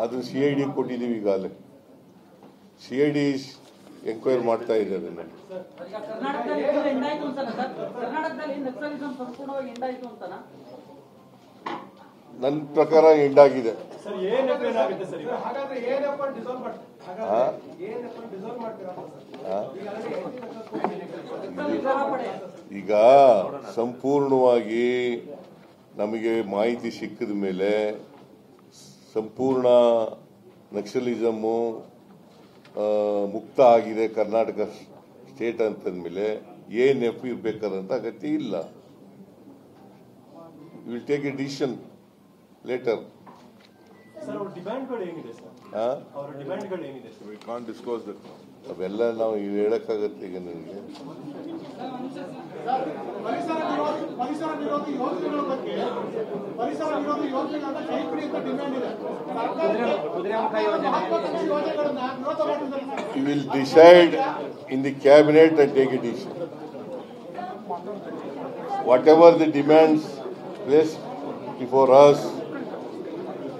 ಅದು CID ಕೊಟ್ಟಿದ್ದೀವಿ. ಈಗಾಗಲೇ CID ಎಂಕ್ವೈರಿ ಮಾಡ್ತಾ ಇದೆ ಅದನ್ನ. ನನ್ನ ಪ್ರಕಾರ ಎಂಡಾಗಿದೆ. ಈಗ ಸಂಪೂರ್ಣವಾಗಿ ನಮಗೆ ಮಾಹಿತಿ ಸಿಕ್ಕಿದ ಮೇಲೆ ಸಂಪೂರ್ಣ ನಕ್ಸಲಿಸಮು ಮುಕ್ತ ಆಗಿದೆ ಕರ್ನಾಟಕ ಸ್ಟೇಟ್ ಅಂತಂದ್ಮೇಲೆ ANF ಇರ್ಬೇಕಾದಂತ ಅಗತ್ಯ ಇಲ್ಲ. Will take a decision later. ಅವೆಲ್ಲ ನಾವು ಹೇಳಕ್ಕಾಗತ್ತೆ ಈಗ ನನಗೆ. You will decide in the cabinet and take a decision. Whatever the demands placed before us,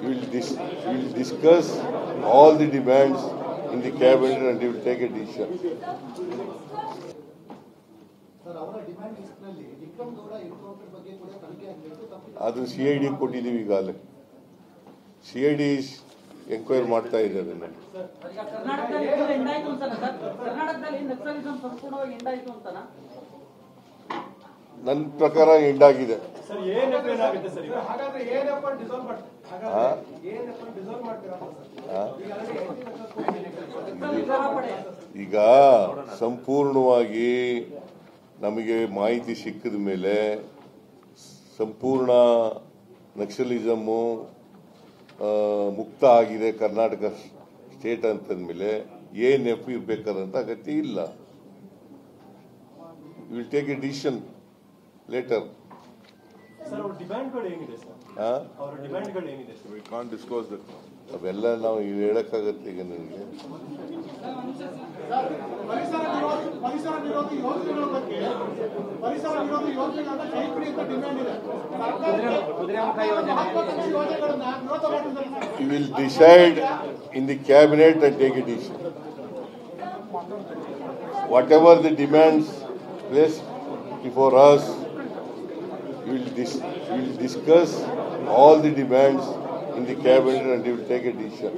we will discuss all the demands in the cabinet and we will take a decision. ಅದು CID ಕೊಟ್ಟಿದ್ದೀವಿ. ಈಗಾಗಲೇ CID enquiry ಮಾಡ್ತಾ ಇದೆ ಅದನ್ನ. ನನ್ನ ಪ್ರಕಾರ ಎಂಡಾಗಿದೆ. ಈಗ ಸಂಪೂರ್ಣವಾಗಿ ನಮಗೆ ಮಾಹಿತಿ ಸಿಕ್ಕಿದ ಮೇಲೆ ಸಂಪೂರ್ಣ ನಕ್ಸಲಿಸಮು ಮುಕ್ತ ಆಗಿದೆ ಕರ್ನಾಟಕ ಸ್ಟೇಟ್ ಅಂತಂದ್ಮೇಲೆ ANF ಇರ್ಬೇಕಾದಂತ ಅಗತ್ಯ ಇಲ್ಲ. Will take a decision later. ಅವೆಲ್ಲ ನಾವು ಹೇಳಕ್ಕಾಗತ್ತೆ ಈಗ ನನಗೆ. You will decide in the cabinet and take a decision. Whatever the demands placed before us, we will discuss all the demands in the cabinet and we will take a decision.